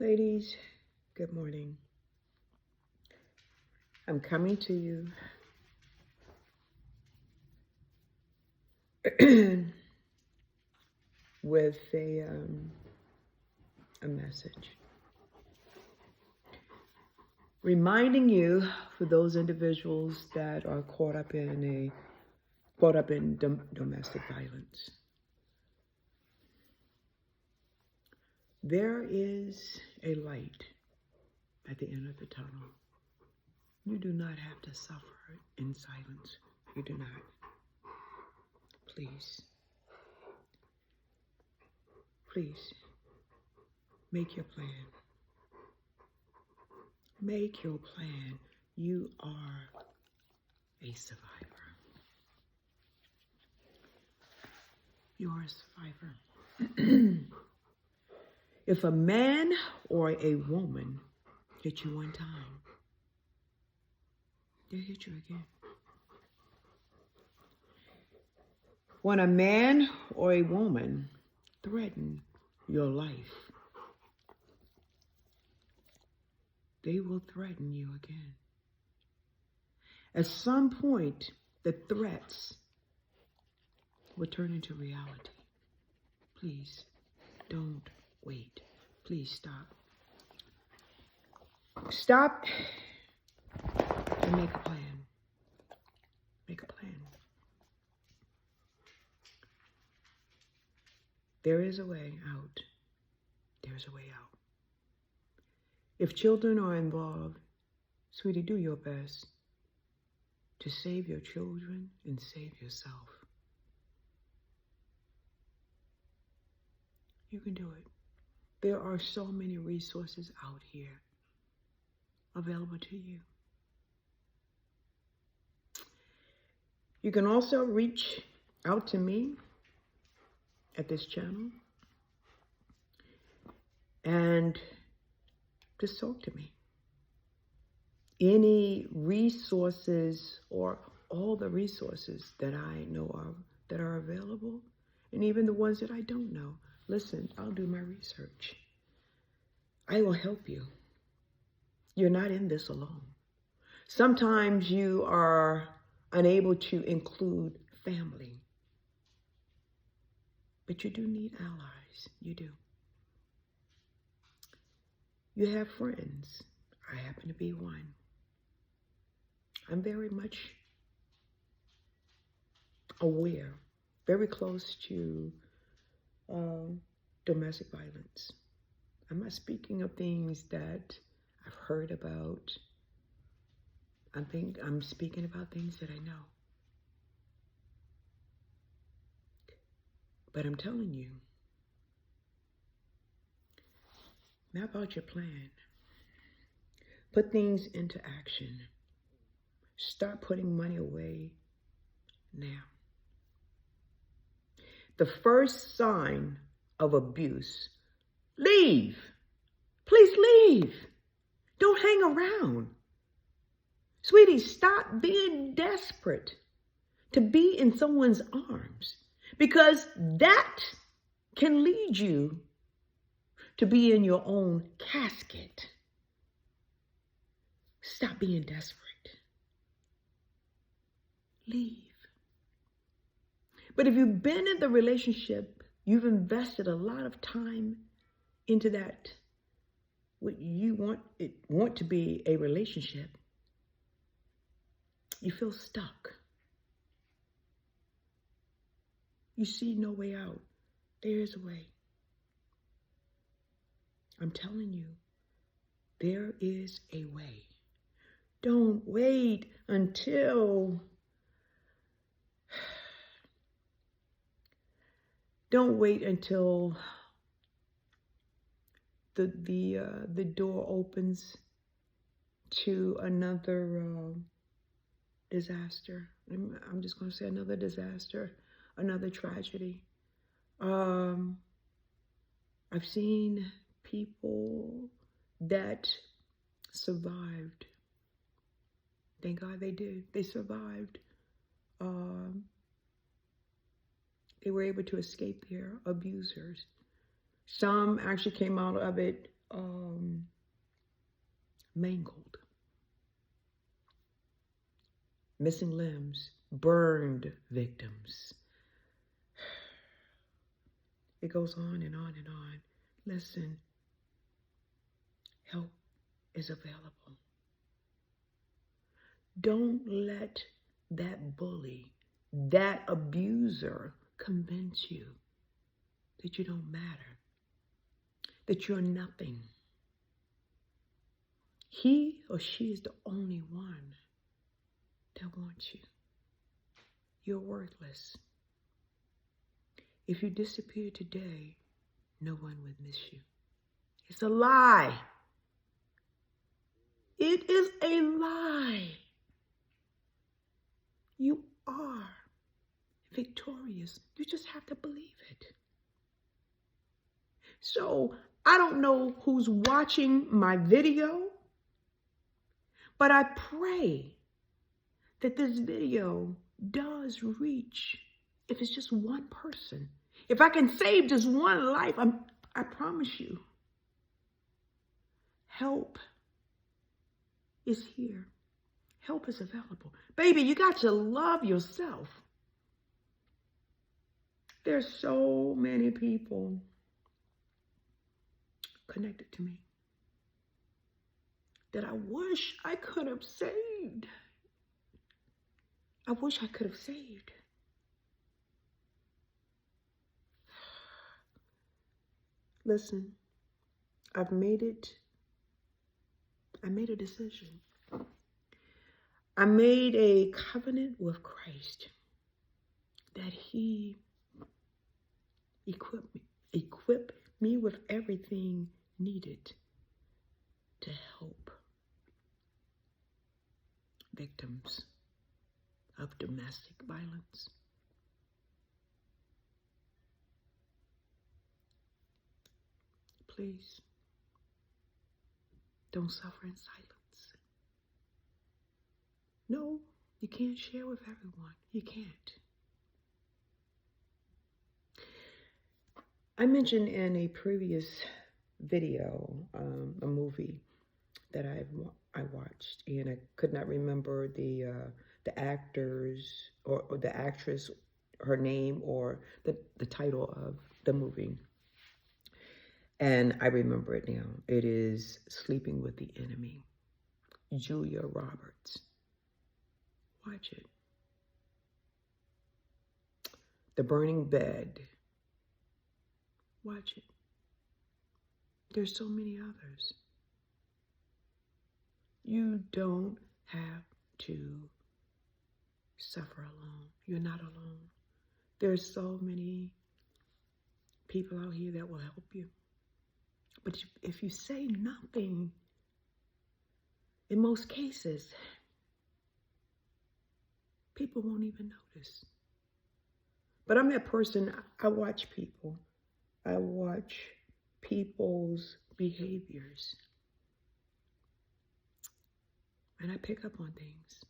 Ladies, good morning. I'm coming to you with a message. Reminding you, for those individuals that are caught up in domestic violence, there is a light at the end of the tunnel. You do not have to suffer in silence. You do not. Please, please, make your plan. Make your plan. You are a survivor. You are a survivor. If a man or a woman hit you one time, they'll hit you again. When a man or a woman threaten your life, they will threaten you again. At some point, the threats will turn into reality. Please, don't wait. Please stop. Stop and make a plan. Make a plan. There is a way out. There's a way out. If children are involved, sweetie, do your best to save your children and save yourself. You can do it. There are so many resources out here available to you. You can also reach out to me at this channel and just talk to me. Any resources or all the resources that I know of that are available, and even the ones that I don't know, listen, I'll do my research. I will help you. You're not in this alone. Sometimes you are unable to include family, but you do need allies. You do. You have friends. I happen to be one. I'm very much aware, very close to domestic violence. I'm not speaking of things that I've heard about. I'm speaking about things that I know. But I'm telling you, map out your plan. Put things into action. Start putting money away now. The first sign of abuse, leave. Please leave. Don't hang around. Sweetie, stop being desperate to be in someone's arms, because that can lead you to be in your own casket. Stop being desperate. Leave. But if you've been in the relationship, you've invested a lot of time into that, what you want to be a relationship, you feel stuck. You see no way out. There is a way. I'm telling you, there is a way. Don't wait until the door opens to another disaster. I'm just going to say another disaster, another tragedy. I've seen people that survived. Thank God they did. They survived. They were able to escape their abusers. Some actually came out of it mangled, missing limbs, burned victims. It goes on and on and on. Listen, help is available. Don't let that bully, that abuser convince you that you don't matter, that you're nothing. He or she is the only one that wants you. You're worthless. If you disappear today, no one would miss you. It's a lie. It is a lie. You are victorious. You just have to believe it. So I don't know who's watching my video, but I pray that this video does reach, if it's just one person. If I can save just one life, I promise you, help is here. Help is available. Baby, you got to love yourself. There's so many people connected to me that I wish I could have saved. I wish I could have saved. Listen, I made a decision. I made a covenant with Christ that he equip me with everything needed to help victims of domestic violence. Please, don't suffer in silence. No, you can't share with everyone. You can't. I mentioned in a previous video, a movie that I watched, and I could not remember the actors or the actress, her name, or the title of the movie. And I remember it now. It is Sleeping with the Enemy. Julia Roberts. Watch it. The Burning Bed. Watch it. There's so many others. You don't have to suffer alone. You're not alone. There's so many people out here that will help you. But if you say nothing, in most cases, people won't even notice. But I'm that person, I watch people. I watch people's behaviors. And I pick up on things.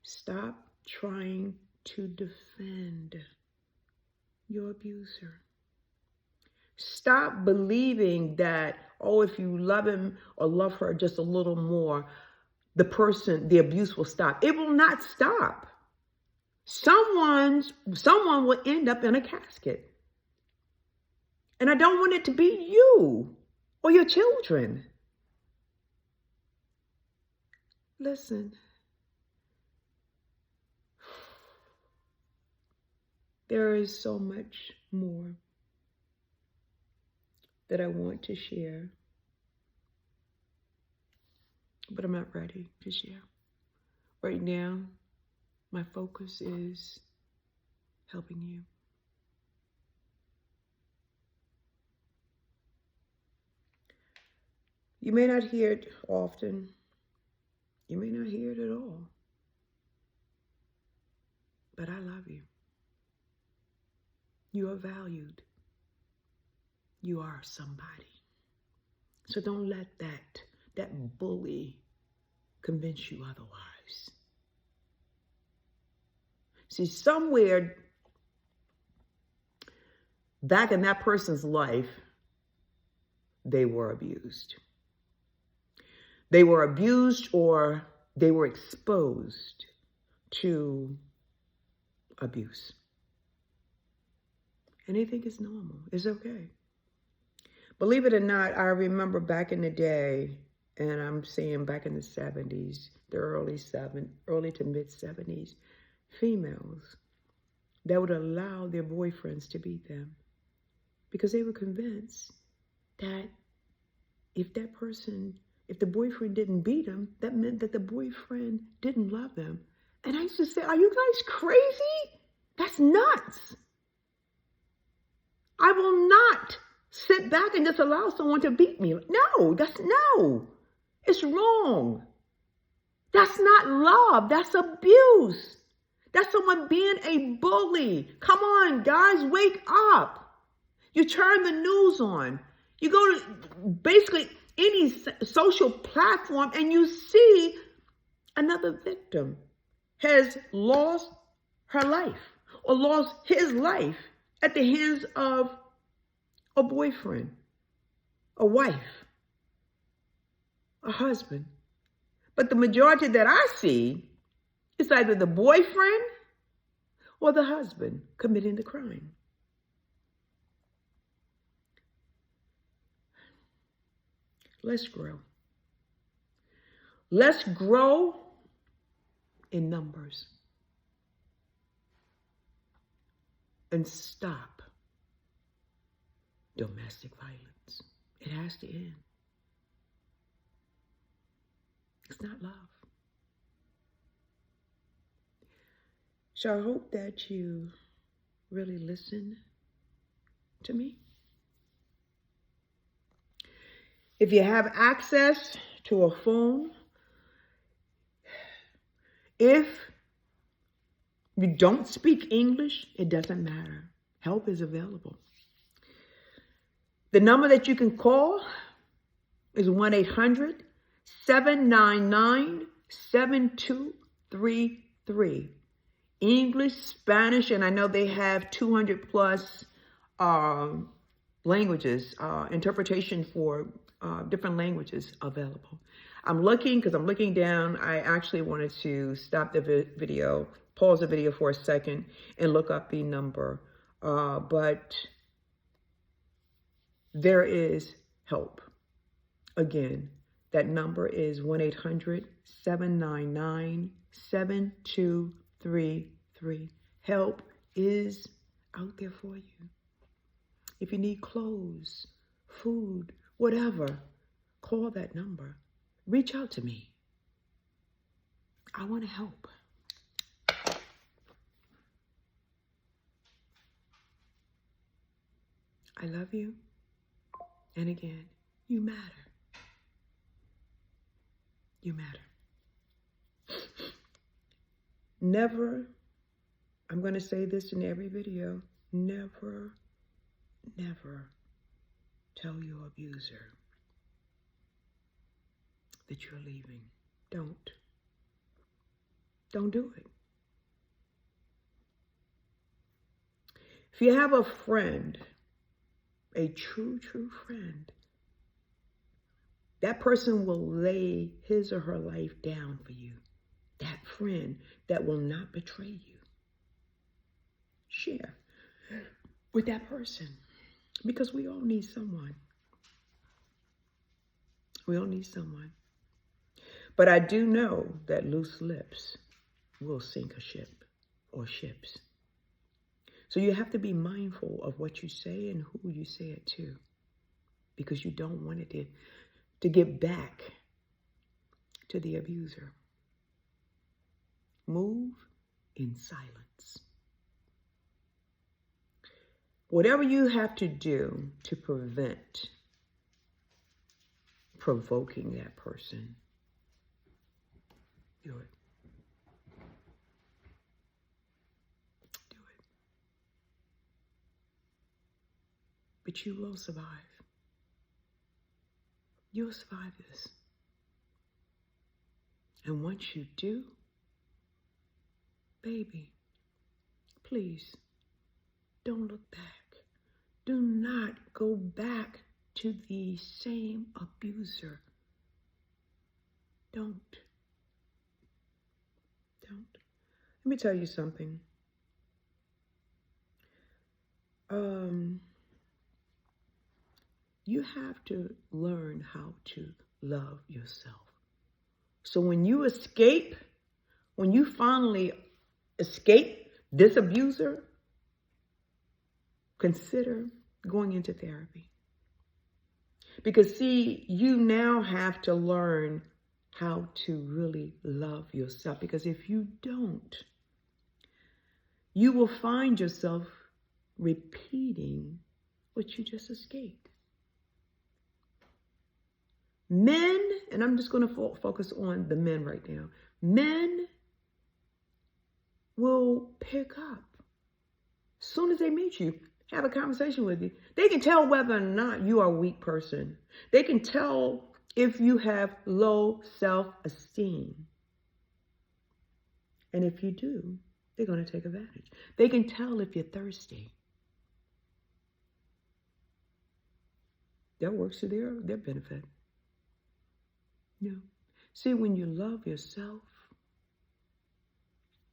Stop trying to defend your abuser. Stop believing that, oh, if you love him or love her just a little more, the abuse will stop. It will not stop. Someone will end up in a casket. And I don't want it to be you or your children. Listen. There is so much more that I want to share, but I'm not ready to share. Right now, my focus is helping you. You may not hear it often. You may not hear it at all. But I love you. You are valued. You are somebody. So don't let that bully convince you otherwise. See, somewhere back in that person's life, they were abused. They were abused or they were exposed to abuse. And they think it's normal. It's okay. Believe it or not, I remember back in the day, and I'm saying back in the 70s, the early to mid 70s, females that would allow their boyfriends to beat them because they were convinced that if the boyfriend didn't beat them, that meant that the boyfriend didn't love them. And I used to say, are you guys crazy? That's nuts. I will not sit back and just allow someone to beat me. No. It's wrong. That's not love. That's abuse. That's someone being a bully. Come on, guys, wake up. You turn the news on. You go to basically any social platform and you see another victim has lost her life or lost his life at the hands of a boyfriend, a wife, a husband. But the majority that I see is either the boyfriend or the husband committing the crime. Let's grow. Let's grow in numbers and stop domestic violence. It has to end. It's not love. So I hope that you really listen to me. If you have access to a phone, if you don't speak English, it doesn't matter. Help is available. The number that you can call is 1-800-799-7233. English, Spanish, and I know they have 200 plus languages, interpretation for different languages available. I'm looking down. I actually wanted to stop the video, pause the video for a second and look up the number. But there is help. Again, that number is 1-800-799-7233. Help is out there for you. If you need clothes, food, whatever, call that number. Reach out to me. I want to help. I love you. And again, you matter. You matter. Never, I'm going to say this in every video, never tell your abuser that you're leaving. Don't do it. If you have a friend, a true friend, that person will lay his or her life down for you. That friend that will not betray you. Share with that person, because we all need someone. We all need someone. But I do know that loose lips will sink a ship or ships. So you have to be mindful of what you say and who you say it to, because you don't want it to get back to the abuser. Move in silence. Whatever you have to do to prevent provoking that person, do it. Do it. But you will survive. You'll survive this. And once you do, baby, please don't look back. Do not go back to the same abuser. Don't. Let me tell you something. You have to learn how to love yourself. So when you finally escape this abuser, consider going into therapy. Because see, you now have to learn how to really love yourself. Because if you don't, you will find yourself repeating what you just escaped. Men, and I'm just going to focus on the men right now. Men will pick up as soon as they meet you, have a conversation with you. They can tell whether or not you are a weak person. They can tell if you have low self-esteem. And if you do, they're going to take advantage. They can tell if you're thirsty. That works to their benefit. No. See, when you love yourself,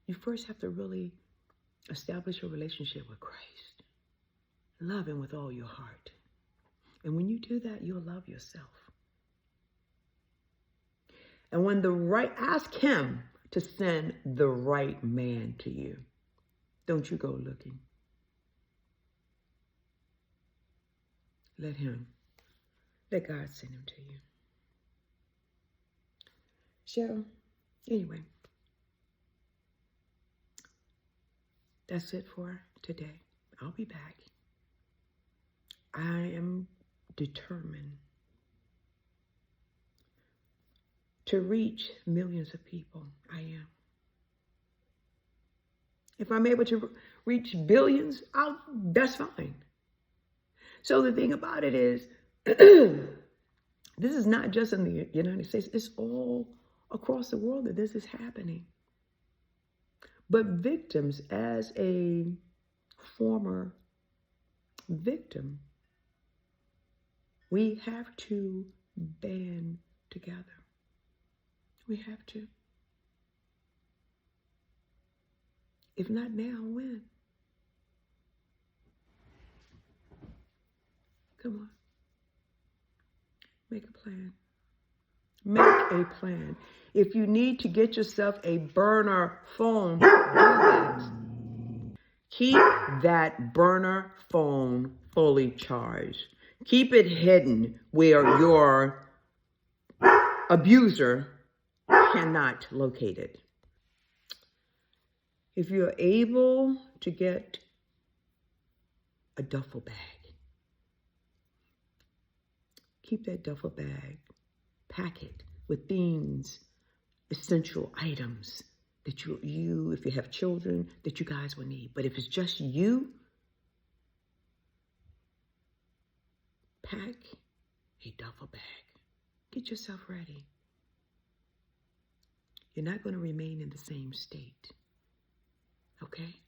you first have to really establish a relationship with Christ. Love him with all your heart. And when you do that, you'll love yourself. And when ask him to send the right man to you. Don't you go looking. Let God send him to you. So, anyway, that's it for today. I'll be back. I am determined to reach millions of people. I am. If I'm able to reach billions, that's fine. So the thing about it is, this is not just in the United States. It's all across the world that this is happening. But victims, as a former victim, we have to band together. We have to. If not now, when? Come on. Make a plan. Make a plan. If you need to get yourself a burner phone, do that. Keep that burner phone fully charged. Keep it hidden where your abuser cannot locate it. If you're able to get a duffel bag, keep that duffel bag, pack it with things, essential items that you, if you have children, that you guys will need. But if it's just you, pack a duffel bag. Get yourself ready. You're not going to remain in the same state. Okay?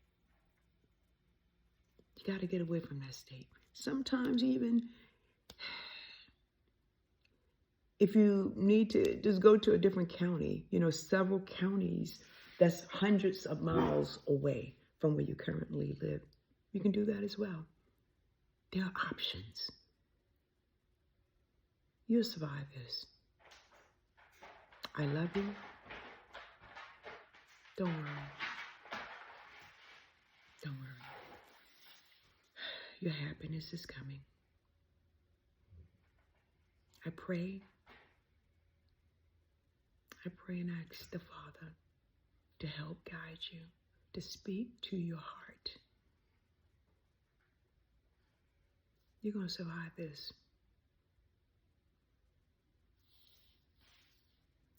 You got to get away from that state. Sometimes even if you need to just go to a different county, several counties that's hundreds of miles away from where you currently live, you can do that as well. There are options. You'll survive this. I love you. Don't worry. Don't worry. Your happiness is coming. I pray and ask the Father to help guide you, to speak to your heart. You're going to survive this.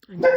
Until